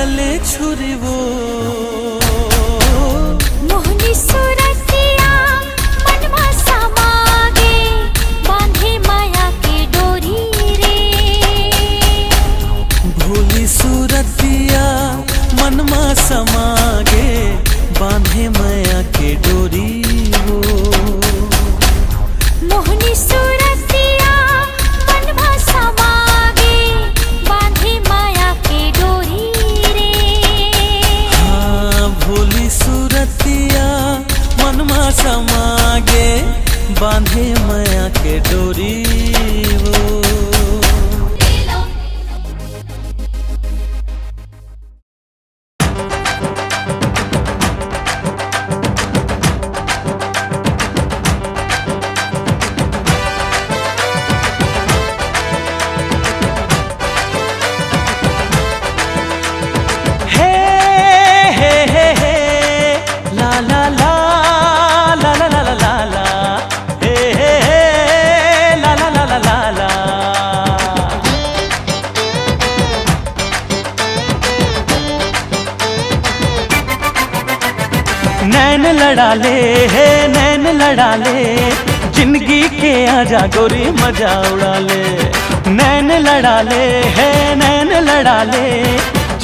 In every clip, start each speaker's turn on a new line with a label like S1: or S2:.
S1: चले छुरी वो
S2: मोहनी सूरतिया मनवा समागे बांधे माया के डोरी रे।
S1: भोली सूरतिया मनमा समागे बांधे माया के डोरी वो
S2: मोहनी सूरतिया मनवा समागे बांधे माया के डोरी रे।
S1: हाँ भोली सूरतिया मनमा समागे बांधे माया के डोरी वो। नैन लड़ा ले है नैन लड़ा ले जिंदगी के आजा गोरी मजा उड़ा ले। नैन लड़ा ले है नैन लड़ा ले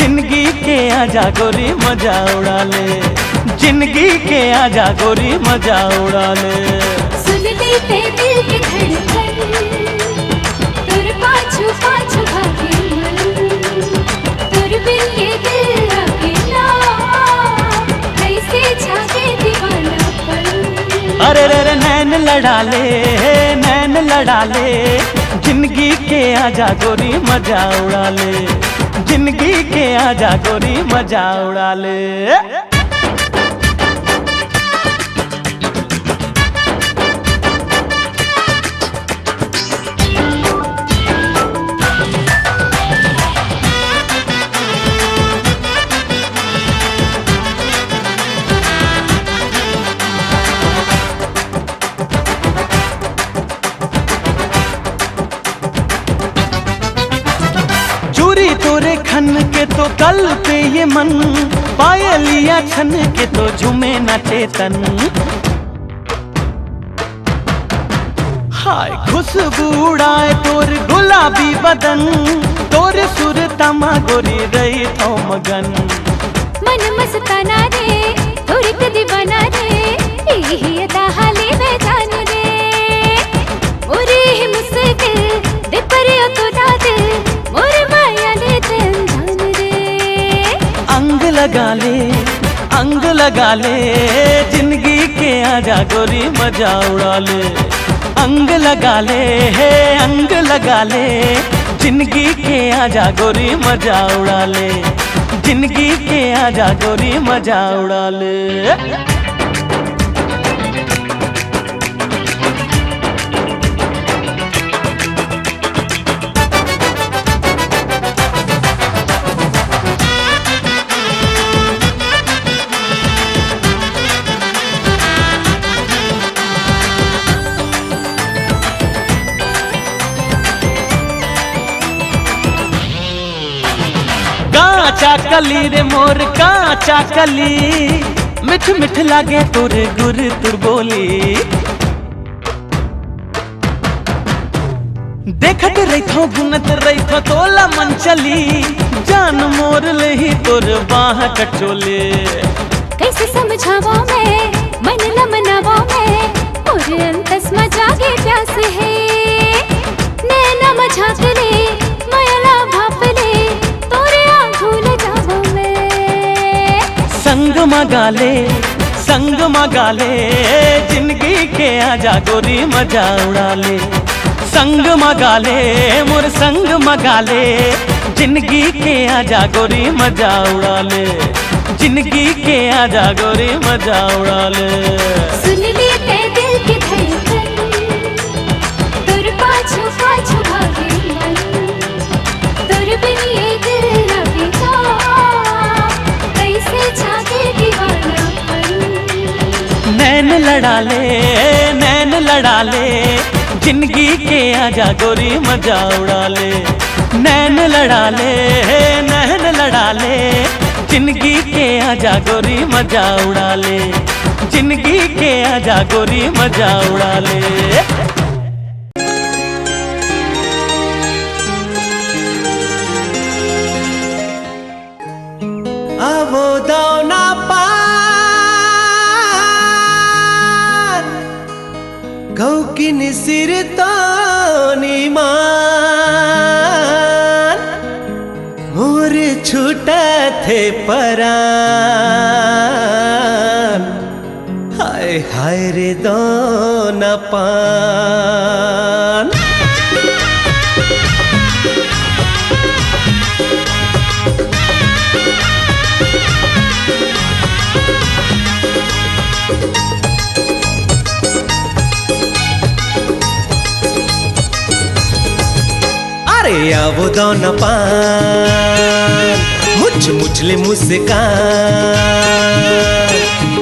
S1: जिंदगी के आजा गोरी मजा उड़ा ले। जिंदगी के आजा गोरी मजा उड़ा ले।
S2: सुन लेते दिल की धड़कन तुर पाछू पाछू भागे मन तुर बिन ये दिल अकेला कैसे जागे दीवानापन।
S1: अरे रे नैन लड़ा ले नैन लड़ा ले जिंदगी के आजा गोरी मजा उड़ा ले। जिंदगी के आजा गोरी मजा उड़ा ले। चूरी तोरे खन के तो कल पे ये मन पायलिया छन के तो झूमे न चेतन। हाय खुशबू उड़ाए तोर गुलाबी बदन तोर सुर तमा गोरी रही तो मगन।
S2: मन मस्ताना रे तोर के दीवाना रे यही अदा हाले में जान रे। ओरे मुस्किल दे पर तो दाद मोरे माया ले जान रे।
S1: अंग लगा ले जिंदगी के आजा गोरी मजा उड़ा ले। अंग लगा ले अंग लगा ले जिंदगी के आजा गोरी मजा उड़ा ले। जिंदगी के आजा गोरी मजा उड़ा ले। काचा कली रे मोर काचा कली मिठ मिठ लागे तुर गुर तुर बोली। देखत रही थो गुनत रही थो तोला मन चली जान मोर ले ही तोर बाह कटोले।
S2: कैसे समझावा मैं मन न मनावा मैं मोर अंतस में जागे प्यास है। नैना मझाक ले माया भाप ले तोरे आँखों ले जावा मैं।
S1: संग मगा ले जिंदगी के आजा गोरी मजा उड़ा ले। संग मगा ले मोर संग मगा ले जिंदगी के आजा गोरी मजा उड़ा ले। जिंदगी के आजा गोरी मजा उड़ा ले।
S2: सुन लेते दिल की धड़कन तुर पाछू पाछू भागे मन तुर बिन ये दिल अकेला कैसे जागे दीवानापन।
S1: नैन लड़ा ले जिंदगी के आजा गोरी मजा उड़ा ले। नैन लड़ा ले, नैन लड़ा ले, जिंदगी के आजा गोरी मजा उड़ा ले, जिंदगी के आजा गोरी मजा उड़ा ले।
S3: आवो दाना पान गौकिन सिर तो निमान मोर छूटा थे परान हाय हाय रे दाना पान। अरे आवो दाना पान मुझ मुझले मुस्कान,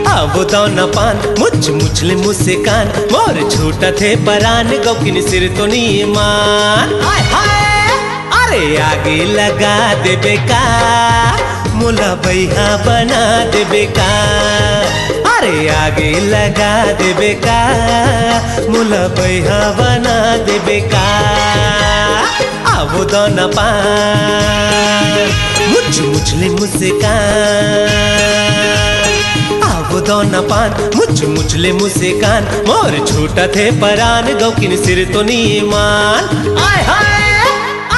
S3: आवो दाना पान मुझ मुझले मुस्कान मोर छूटा थे परान गौकिन सिर तो नीमान। हाय हाय अरे आगे लगा दे बेका मुला बैहा बना दे बेका, अरे आगे लगा दे बेका मुला बैहा बना दे बेका। आवो दाना पान मुझ मुझले मुस्कान, आवो दाना पान मुझ मुझले मुस्कान मोर छूटा थे परान गौकिन सिर तो नीमान। आय हाय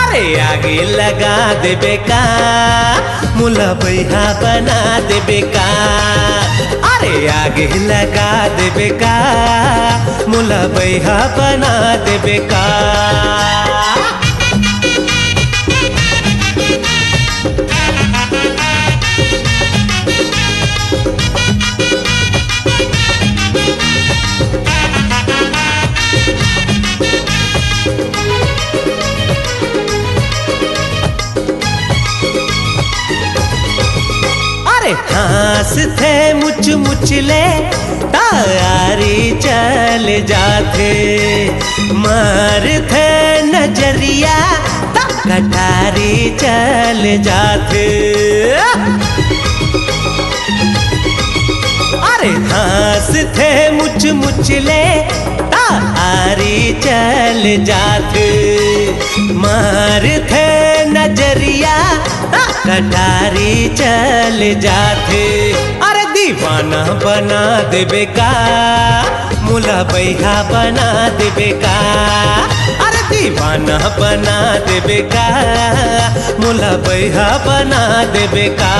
S3: अरे आगे लगा दे बेका मुला बैहा बना दे बेका, अरे आगे लगा दे बेका मुला बैहा बना दे बेका। हास थे मुच मुचले तारी चल जाते, मार थे नजरिया कटारी चल जाते। अरे हास थे मुच मुचले तारी चल जाते, मार थे नजरिया कटारी चल जाते। अरे दीवाना बना दे बेका मुला बैहा बना दे बेका, अरे दीवाना बना दे बेका मुला बैहा बना दे बेका।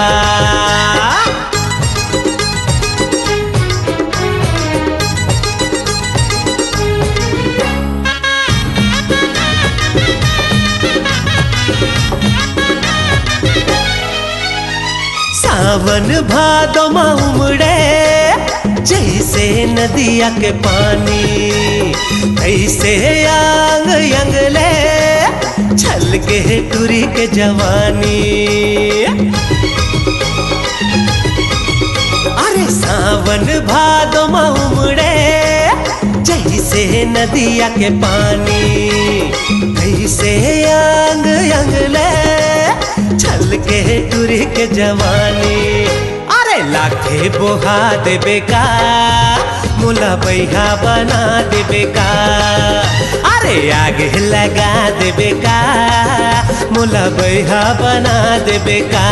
S3: सावन भादो में उमड़े जैसे नदिया के पानी, ऐसे आंग अंगले छल के टूरी के जवानी। अरे सावन भादो में उमड़े जैसे नदिया के पानी, ऐसे आंग अंगले छल के टूरी के जवानी। अरे लाखे बोहा दे बेका मुला बैहा बना दे बेका, अरे आगे लगा दे बेका मुला बैहा बना दे बेका।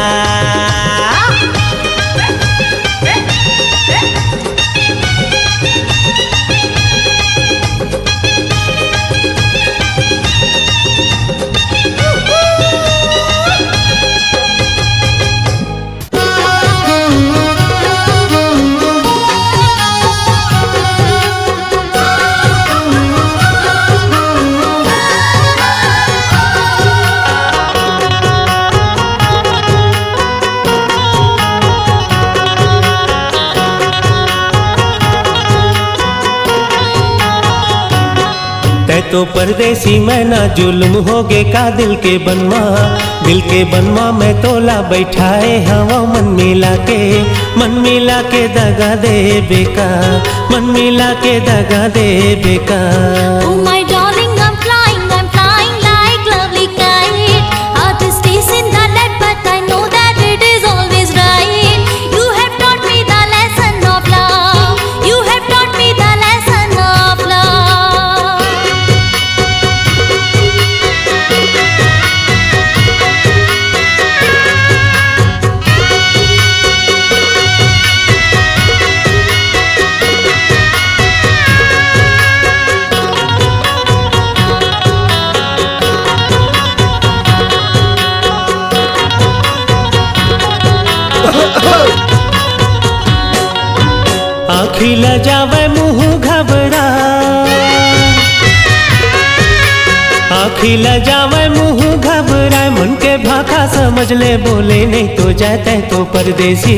S3: तो परदेसी मैं ना जुल्म होगे का दिल के बनवा, दिल के बनवा में तोला बैठाए हवा मन मिला के दगा दे बेका, मन मिला के दगा दे बेका।
S2: Oh my darling, I'm flying like lovely kite.
S3: आँखी लजावे मुँह घबरा, आँखी लजावे मुँह घबराए, मन के भाखा समझ ले बोले नहीं तो जाते तो परदेसी।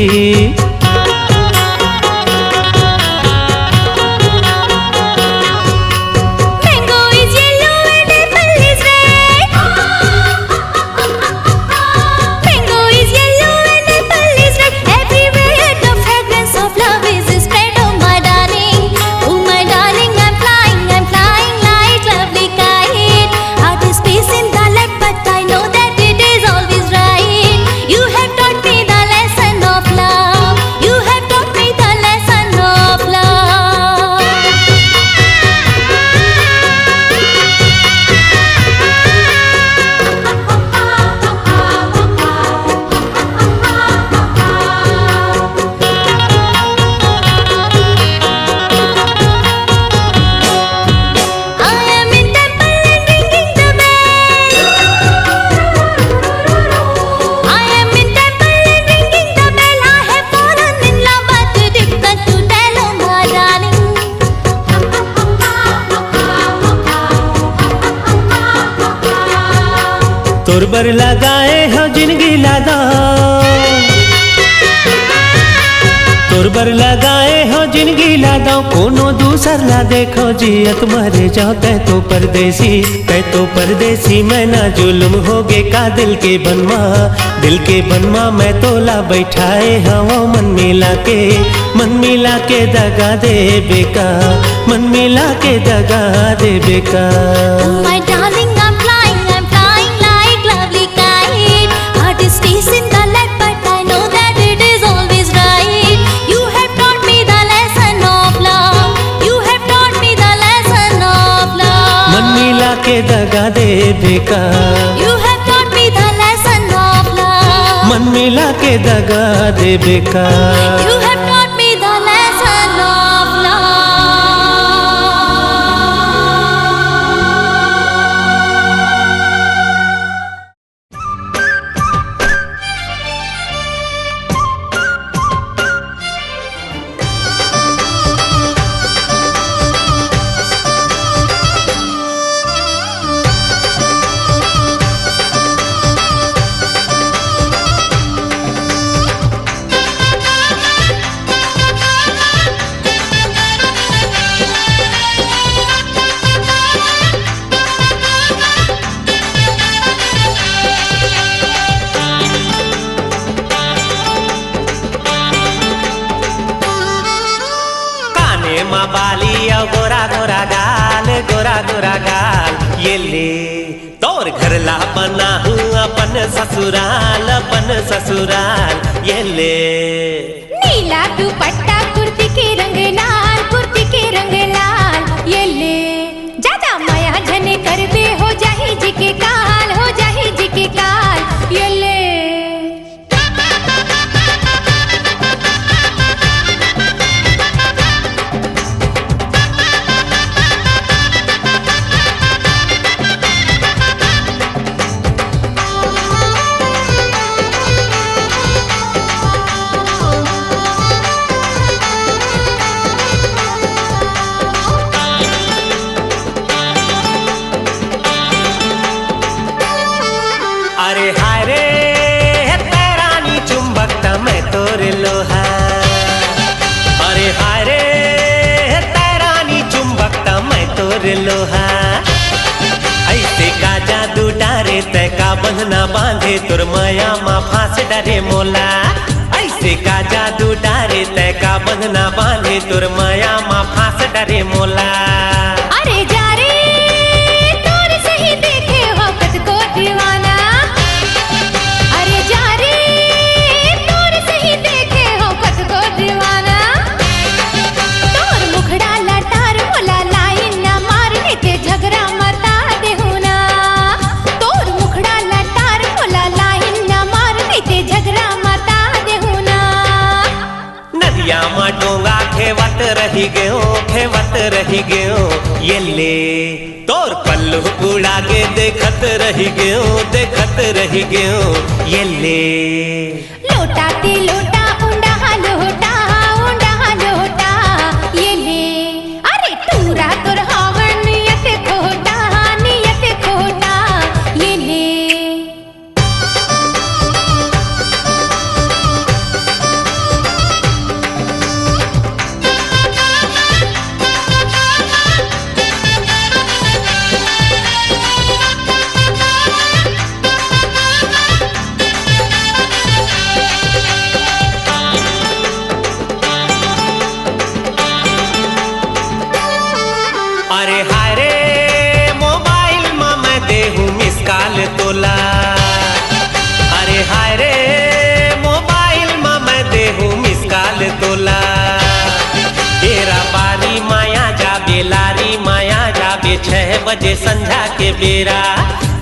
S3: तोरबर लगाए हो जिंदगी लादा, तोरबर लगाए हो जिंदगी लादा, कोनो दूसर ला देखो जियत मरे जाओ तै तो परदेसी, तै तो परदेसी। मैं ना जुल्म होगे का दिल के बनवा, दिल के बनवा मैं तोला बैठाए हवा मन मिला के दगा दे बेका, मन मिला के दगा दे बेका।
S2: My darling, I'm flying like lovely kite. Heart is chasing the light, but I know that it is always right. You have taught me the lesson of love. You have taught me the lesson of love.
S3: मन मिला के दगा दे बेका,
S2: You have taught me the lesson of love.
S3: मन मिला के दगा दे बेका।
S2: You have taught me the lesson of love.
S3: गोरा गाल ये ले तोर घर ला बना हूँ अपन ससुराल ये ले।
S2: नीला दुपट्टा कुर्ती के रंग लाल ये ले। ज्यादा माया झने कर दे हो जाही जी के काल ये ले।
S3: लोहा ऐसे का जादू डारे तय का बंधना बांधे तुर माया माँ फांस डरे मोला। ऐसे का जादू डारे तय का बंधना बांधे तुर माया माँ फांस डरे मोला।
S2: अरे जा रे तोर सही देखे वक्त को दीवाना। अरे जा रे तोर सही देखे वक्त को दीवाना। तोर मुखड़ा लटार बोला लाइन ना मारने ते झगड़ा मता देहुना। तोर मुखड़ा लटार बोला लाइन ना मारने ते झगड़ा मता देहुना।
S3: नदिया मा डोंगा खेवत रही गयो ये ले तोर पल्लू उड़ा के देखत रही गयो ये ले।
S2: लोटा ते लोटा ऊंडा लोटा
S3: काल तोला। अरे हाय रे मोबाइल में मैं देहूँ मिस काल तोला। तेरा बारी माया जाबे लारी माया जाबे 6 बजे संझा के बेरा।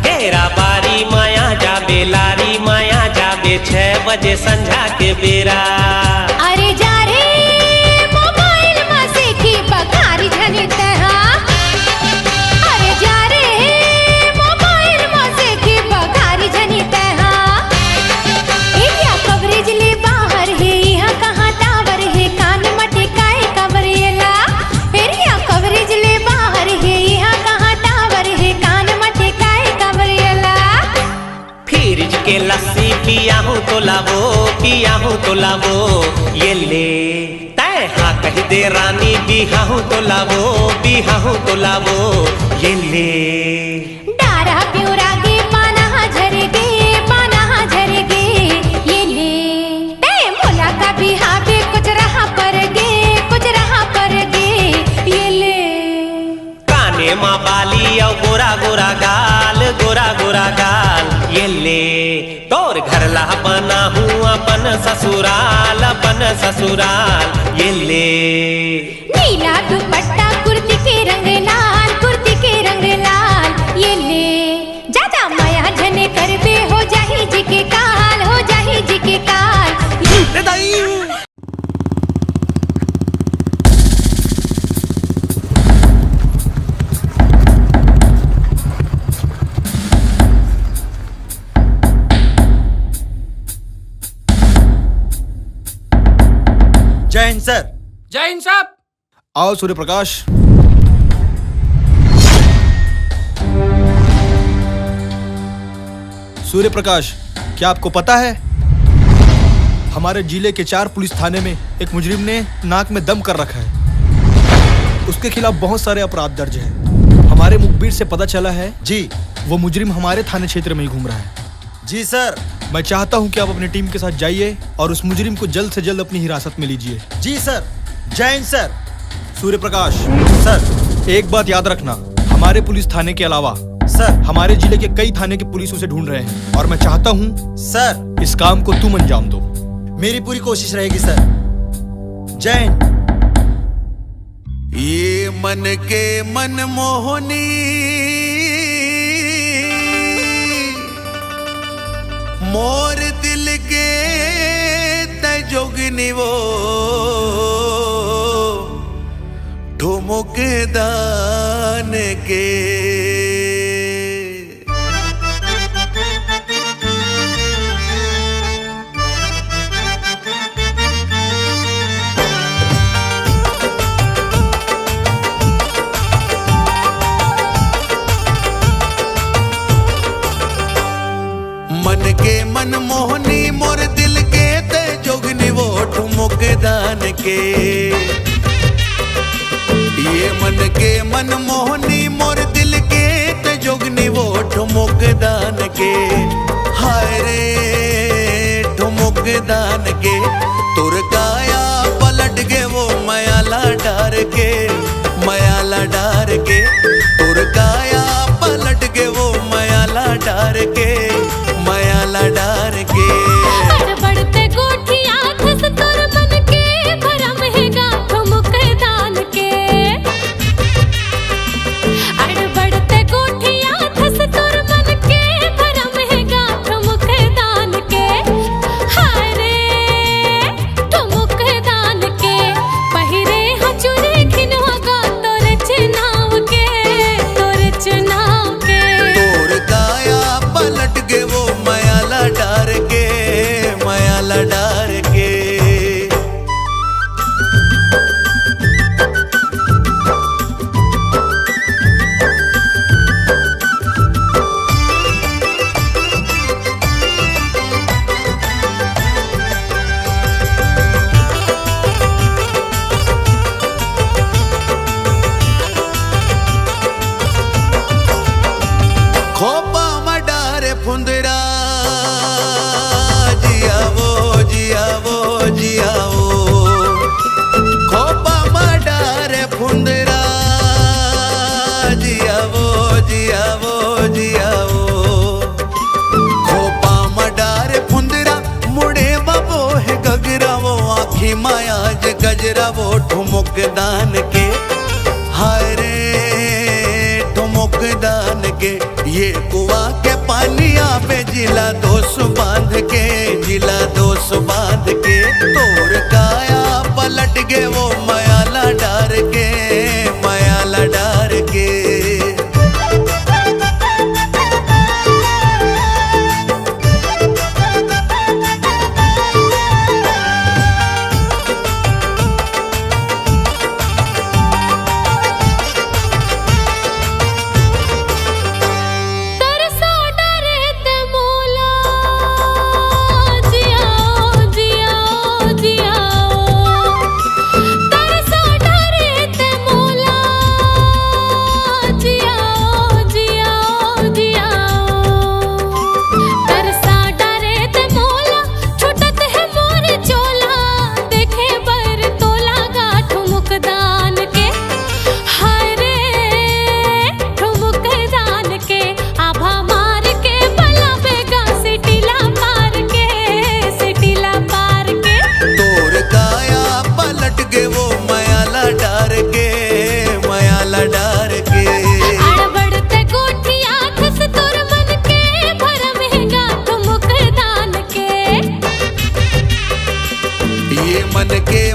S3: तेरा बारी माया जाबे लारी माया जाबे 6 बजे संझा के बेरा।
S2: अरे जा रे मोबाइल में से की बघारी झनी तहा। अरे जा रे मोबाइल में से की बघारी झनी तहा। एरिया कवरेज ले बाहर है यहाँ कहाँ टावर है कान मटे काए कवरेला। एरिया कवरेज ले बाहर है यहाँ कहाँ टावर है कान मटे काए कवरेला।
S3: फ्रिज के लस्सी पिया हूँ तो लावो पिया हूँ तो लावो ये ले। तय हाँ कह दे रानी बिहा हूँ तो लावो बिहा हूँ तो लावो ये ले।
S2: डारा प्योरा गे पाना झरगे ये ले। ते मोला का बिहा बे कुछ रहा पर गे ये ले।
S3: काने माँ बाली और गोरा गोरा गाल ये ले। तोर घर ला बना हूँ अपन ससुराल ये ले।
S2: नीला दुपट्टा कुर्ती के रंग लाल ये ले। ज्यादा माया झने करबे हो जाही जी के काल
S4: जय हिंद सर।
S5: जय हिंद साहब।
S4: आओ सूर्य प्रकाश। सूर्य प्रकाश, क्या आपको पता है हमारे जिले के 4 पुलिस थाने में एक मुजरिम ने नाक में दम कर रखा है। उसके खिलाफ बहुत सारे अपराध दर्ज हैं। हमारे मुखबिर से पता चला है जी वो मुजरिम हमारे थाने क्षेत्र में ही घूम रहा है। जी सर। मैं चाहता हूं कि आप अपनी टीम के साथ जाइए और उस मुजरिम को जल्द से जल्द अपनी हिरासत में लीजिए। जी सर। जय हिंद सर। सूर्य प्रकाश सर, एक बात याद रखना, हमारे पुलिस थाने के अलावा सर हमारे जिले के कई थाने के पुलिस उसे ढूंढ रहे हैं और मैं चाहता हूं सर इस काम को तुम अंजाम दो। मेरी पूरी कोशिश रहेगी सर। जय हिंद।
S6: ये मन के मन मोहनी मोर दिल के तजोगनी वो ठुमुक दान के। मन के मन मोहनी मोर दिल के ते जोगनी वो ठुमुक दान के। ये मन के मन मोहनी मोर दिल के ते जोगनी वो ठुमुक दान के। हाय रे ठुमुक दान के तुर काया पलट के वो मयाला डार के तुर काया पलट के वो मयाला डार के।
S2: बढ़ते गोठिया धस तोर मन के भरम है गाठो मुख दान के। बढ़ते गोठिया धस तोर मन के भरम है गाठो मुख दान के। हाय रे
S6: आँखी मायाज गजरा वो ठुमुक दान के, हाय रे ठुमुक दान के। ये कुआ के पानिया पे जिला दोष बांध के, जिला दोष बांध के। तोर काया पलट गे वो मयाला डार के, मयाला डार के।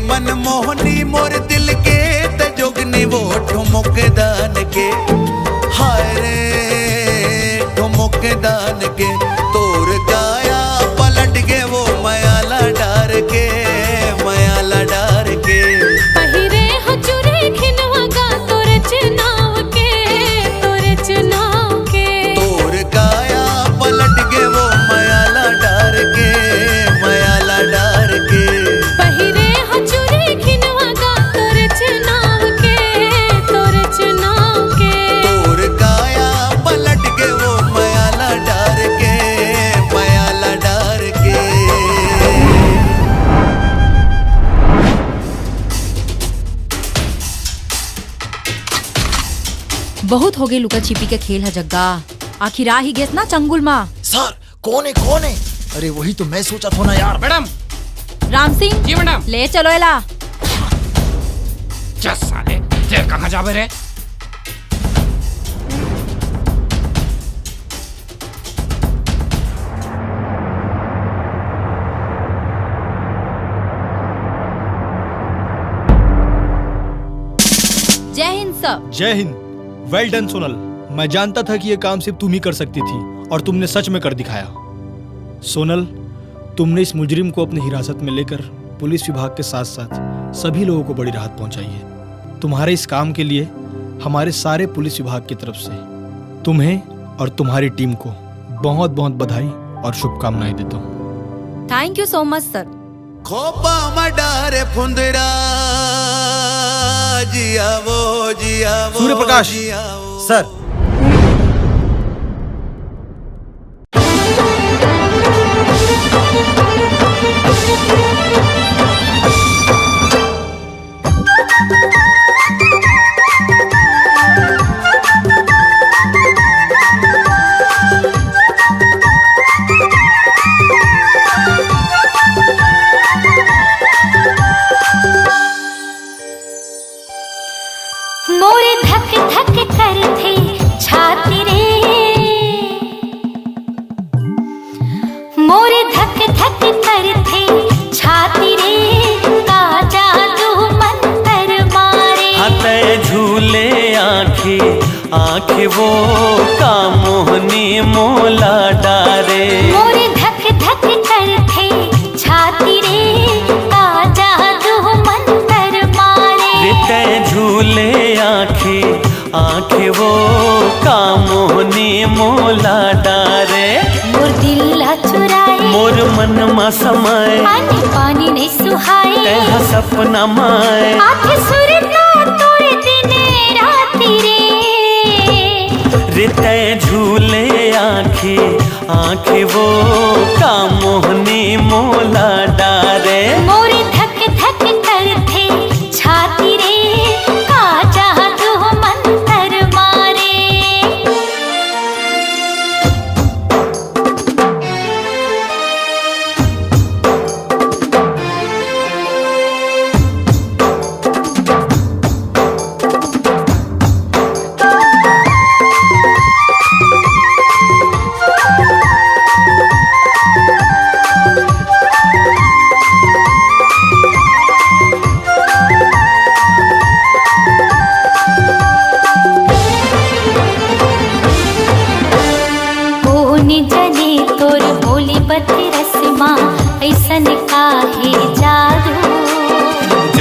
S6: मनमोहनी मोर दिल के तजोगनी वो ठुमुक दान के, हाय रे ठुमुक दान के। तोर काया पलट गे वो मयाला डार के, मयाला डार के।
S2: पहिरे हो चुरे खिनवा गा तोरे चुनाव के, तोरे चुनाव के।
S6: तोर काया पलट गे वो मयाला डार के, मयाला डार के।
S2: पहिरे हो चुरे खिनवा गा तोरे चुनाव के, तोरे चुनाव के।
S6: तोर काया पलट गे वो मयाला डार के, मयाला डार के।
S5: बहुत हो गए लुका छिपी के खेल है जग्गा। आखिर आ ही गेस ना चंगुल माँ।
S7: सर कौन है कौन है? अरे वही तो मैं सोचा था ना यार।
S8: मैडम।
S5: राम सिंह
S8: जी मैडम।
S5: ले चलो एला।
S8: चल साले ते कहाँ जावे रे?
S5: जय हिंद सर।
S4: जय हिंद। वेल डन सोनल। मैं जानता था कि ये काम सिर्फ तुम ही कर सकती थी और तुमने सच में कर दिखाया। सोनल, तुमने इस मुजरिम को अपनी हिरासत में लेकर पुलिस विभाग के साथ साथ सभी लोगों को बड़ी राहत पहुंचाई है। तुम्हारे इस काम के लिए हमारे सारे पुलिस विभाग की तरफ से तुम्हें और तुम्हारी टीम को बहुत बहुत बधाई और शुभकामनाएं देता हूँ।
S5: थैंक यू सो मच सर।
S6: खोपा मडारे फुंदरा जिया वो
S4: सूर्य प्रकाश
S7: सर।
S2: मोरे धक धक करथे छाती रे, मोरे धक धक करथे छाती रे। का जादू मंतर मारे,
S1: हते झूले आँखी आँखी वो का मोहनी मोला डारे।
S2: मोरे धक धक करथे छाती रे, का जादू मंतर मारे।
S1: रिते झूले आँखी आँखी वो का मोहनी मोला डारे।
S2: मोर दिल ला चुराए,
S1: मोर मन मा समाए,
S2: पानी पानी नहीं सुहाए।
S1: तेहा सपना माए।
S2: आँख सुरता तोरे दिने राती रे।
S1: रिते झूले आँखी आँखी वो का मोहनी मोला डारे।
S2: मोरे धक धक करथे छाती रे, का जादू मंतर मारे।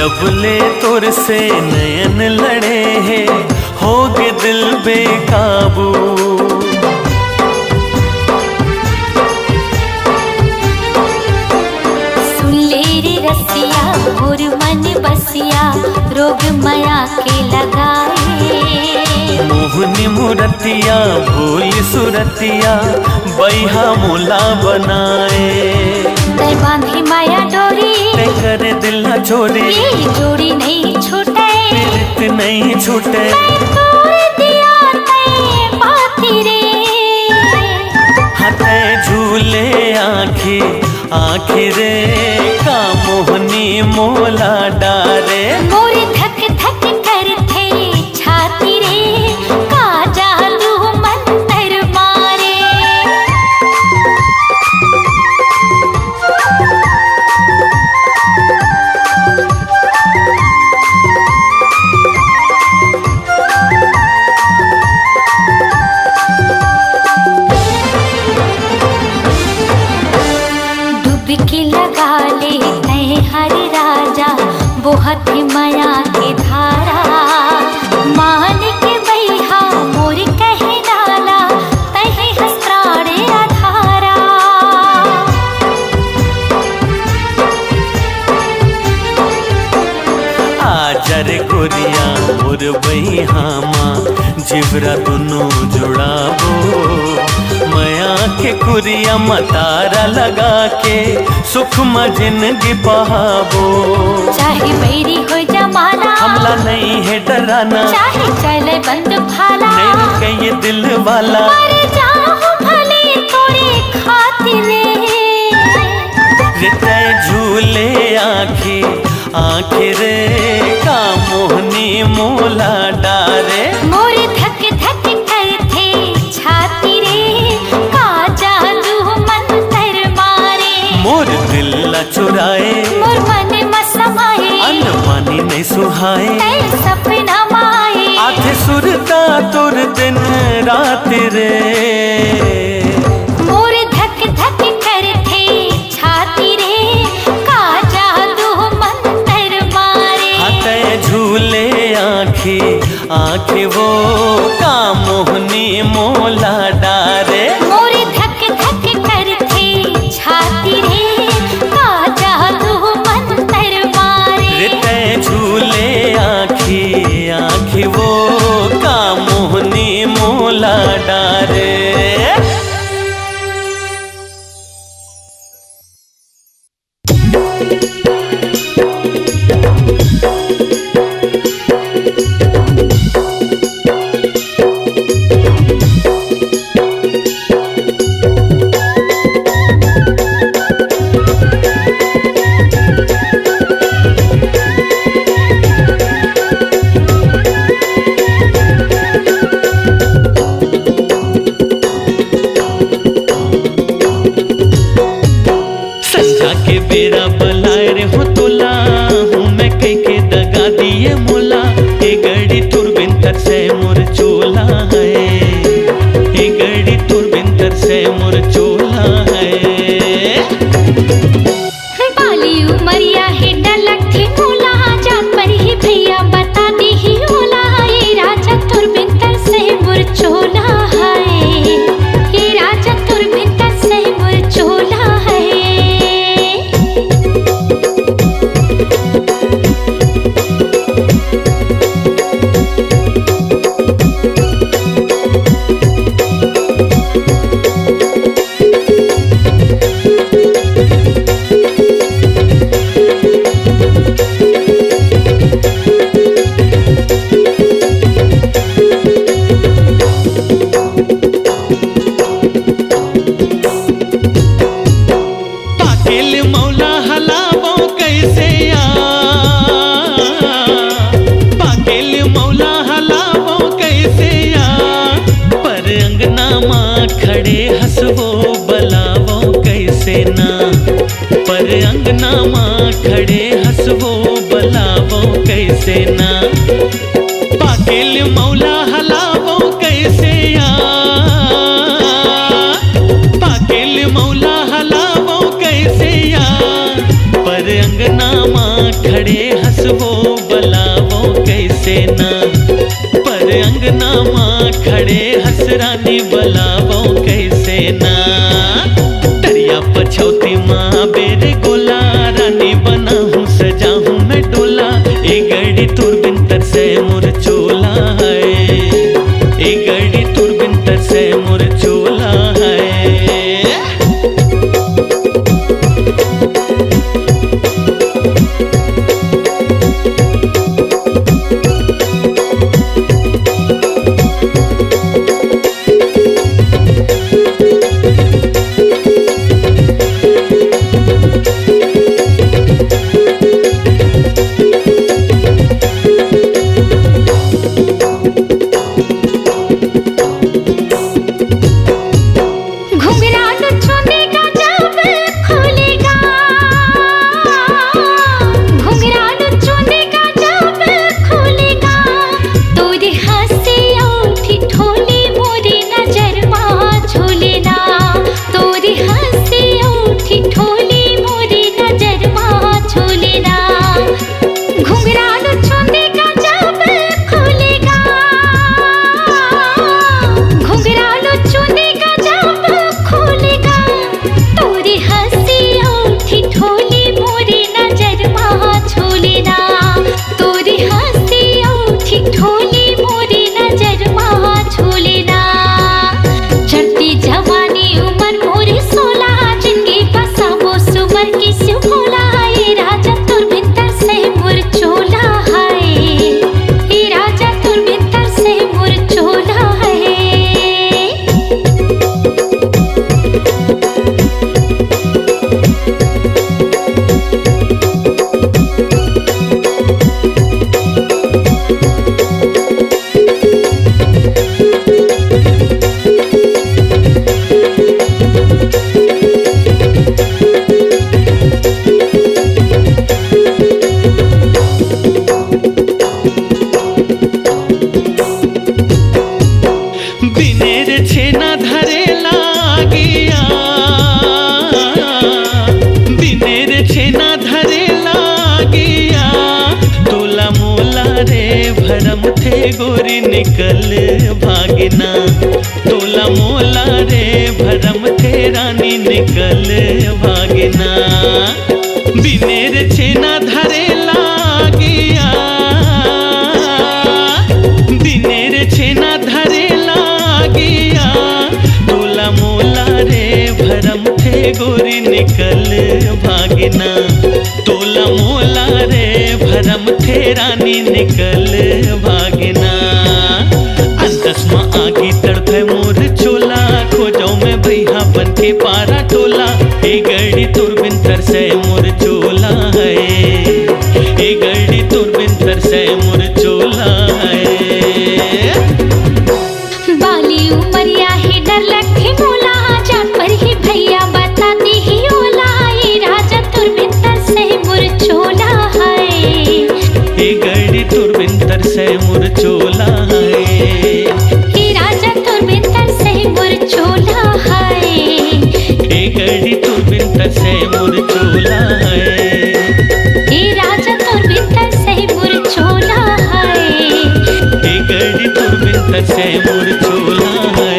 S1: जब ले तुर से नयन लड़े हैं होगे दिल बेकाबू।
S2: सुन ले रे रसिया और मन बसिया रोग माया के लगाए।
S1: मोहनी मूरतिया भूल सुरतिया बैहा मोला बनाए।
S2: तै बांधी माया डोरी
S1: ते करे दिल न छोड़े,
S2: ये जोड़ी नहीं छूटे,
S1: प्रीत नहीं छूटे।
S2: मैं तोड़ दिया तै पाती रे।
S1: हते झूले आँखी आँखी रे का मोहनी मोला डारे।
S2: मोर धक धक करते छाती रे का जादू मंतर मारे। डुबकी लगा ले तय हर राजा बहुत माया के धारा। मान के बैहा मोर कहे डाला तहे हस्त्राणे अधारा।
S1: आजर गोरिया मोर बहिहामा जिबरा दोनों जुड़ाबो। मया के कुरिया मतारा लगा के सुख में जिंदगी बहाबो।
S2: चाहे मेरी हो जमाना
S1: हमला नहीं है डराना,
S2: चाहे चले बंद भाला
S1: नहीं रुके ये दिल वाला।
S2: मर जाऊं भले तोरे खातिर
S1: रे तय झूले आँखी आँखी रे का मोहनी मोला डारे।
S2: मोर धक धक करते छाती रे का जादू मंतर मारे।
S1: मोर दिल न चुराए,
S2: मोर मन मसमाए
S1: अन्न पानी नहीं सुहाए।
S2: तै सपना माए
S1: आधे सुरता तुर दिन रात रे।
S2: मोर धक धक करते छाती रे का जादू मंतर मारे।
S1: हते झूले आँखी आँखी वो का मोहनी मोला डारे।
S2: मोर धक धक करते छाती रे का जादू मंतर मारे।
S1: रे तय झूले आँखी आँखी वो का मोहनी मोला डारे। संझा के बेरा बलाए रे हो तोला हूँ मैं कई के दगा दिए मोला। ए गड़ी तुरबिंतर से मोर चोला है, ए गड़ी तुरबिंतर से मोर चोला है।
S2: बाली उमरिया है डलक थी मोला जात पर ही भैया बता दी ही ओला। ये राजा तुरबिंतर से मोर चोला है, ये राजा तुरबिंतर से मोर चोला है।
S1: पाकेल मौला हलावो कैसे आ, पाकेल मौला हलावो कैसे आ। पर अंगना माँ खड़े हंसवो बलावो कैसे ना। पर अंगना माँ खड़े हंसवो बलावो कैसे ना। पाकेल मौला हलावो कैसे आ, पाकेल मौला हलावो कैसे आ। पर अंगना माँ खड़े हंसवो बलावो कैसे ना, पर अंगना माँ खड़े हंसरानी बलावो कैसे ना। दरिया पछौती माँ बेरे गोला, रानी बना हूँ सजा हूँ मैं डोला। ए गड़ी तुरबिन तरसे मोर चोला है, ए गड़ी तुरबिन तरसे मोर चोला है। गोरी निकल भागना, तोला मोला रे भरम थे रानी निकल भागना। बिनेर छेना धरे लागिया, बिनेर छेना धरे लागिया, तोला मोला रे भरम थे गोरी निकल भागना, तोला मोला रे भरम थे रानी निकल भागना। अंतस्मा आगी तड़पे मोर चोला, खोजो में भैया बन के पारा टोला। ए गड़ी तुरबिन तरसे मोर चोला है, ए गड़ी तुरबिन तरसे मोर चोला है।
S2: बाली उमरिया ही डर लखे मोला, जान पर ही भैया बताती ही ओला। ये राजा तुरबिन तरसे मोर चोला है,
S1: ए गड़ी तुरबिन तरसे मोर चोला है।
S2: ये राजा तुरबिन तरसे मोर चोला है,
S1: ए गड़ी तुरबिन तरसे मोर चोला है।
S2: ये राजा तुरबिन तरसे मोर चोला है,
S1: ए गड़ी तुरबिन तरसे मोर चोला है।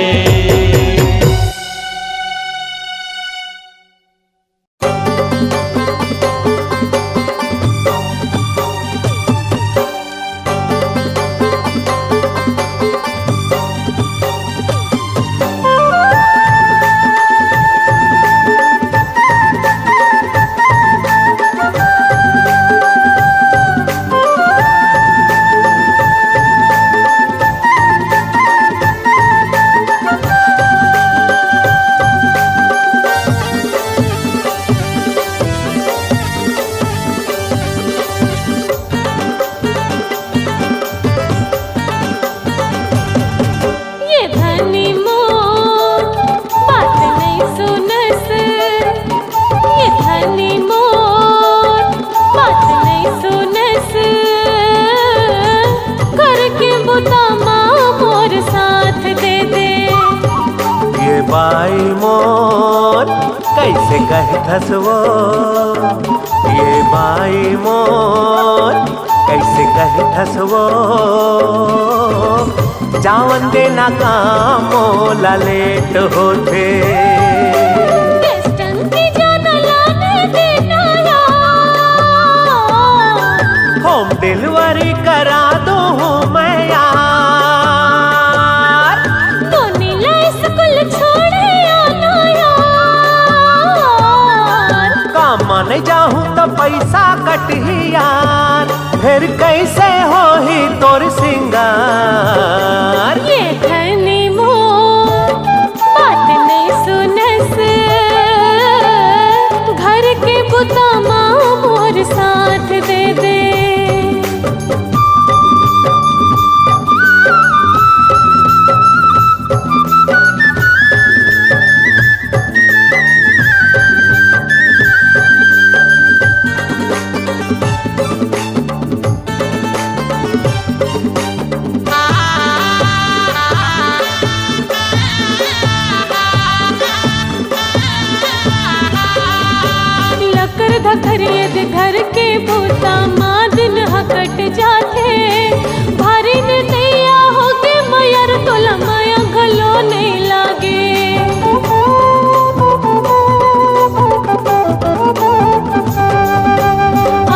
S3: बाई मोर कैसे कह धसवो, ये बाई मोर कैसे कही ठसवो जावन देना काम मोला लेट होते होम डिलीवरी करा दो मैं यार
S2: तो नीला स्कूल छोड़े आना यार
S3: काम माने जाहूं तो पैसा कट ही यार फिर कैसे हो ही तोर सिंगार
S2: ये धनी मोर बात नहीं सुनस घर के बुता माँ मोर साथ दे दे धकरिए दे घर के बूता माँ दिन हकट जाते भारी नैया हो के मयर तोला माया गलो नहीं लागे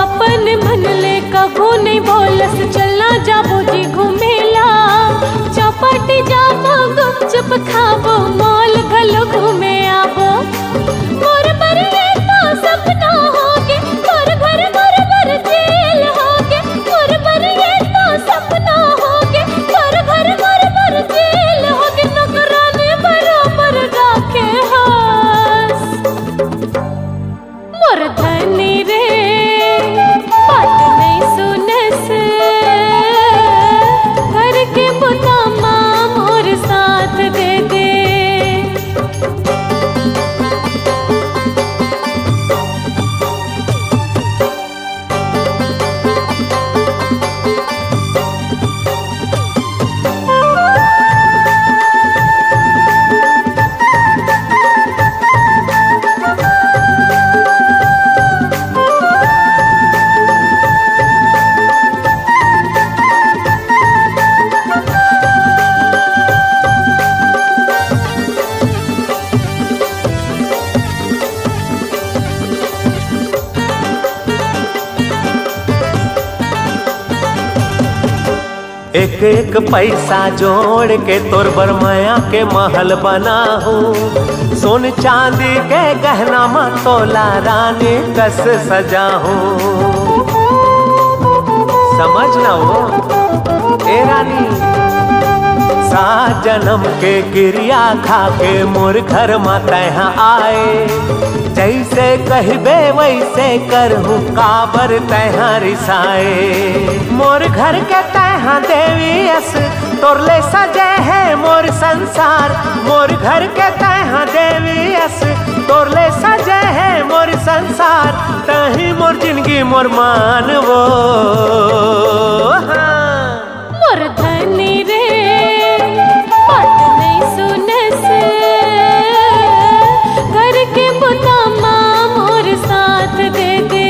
S2: अपन मन ले कभू नहीं बोलस चलना जाबो जी घूमेला चौपाटी जाबो गुपचुप खाबो मॉल गलो घूमे आबो मोर पर ये तो सपना होगे मोर घर जेल होगे मोर पर ये तो सपना होगे मोर घर जेल होगे नौकरानी बराबर राखे हास मोर धनी रे बात नहीं सुनस घर के बुता माँ मोर साथ दे दे
S3: एक एक पैसा जोड़ के तोर बरमाया के महल बनाहूं सोन चांदी के गहना में तोला रानी कस सजाहूं समझ ना वो ए रानी सात जन्म के गिरिया खा के मोर घर में तहाँ आए जैसे कहबे वैसे करहूँ काबर तहाँ रिसाए मोर घर के तहाँ देवी अस तोरले सजे है मोर संसार मोर घर के तहाँ देवी अस तोरले सजे है मोर संसार तही मोर जिंदगी मोर मानवो हाँ।
S2: मोर धनी रे बात नहीं सुनस घर के बुता माँ मोर साथ दे दे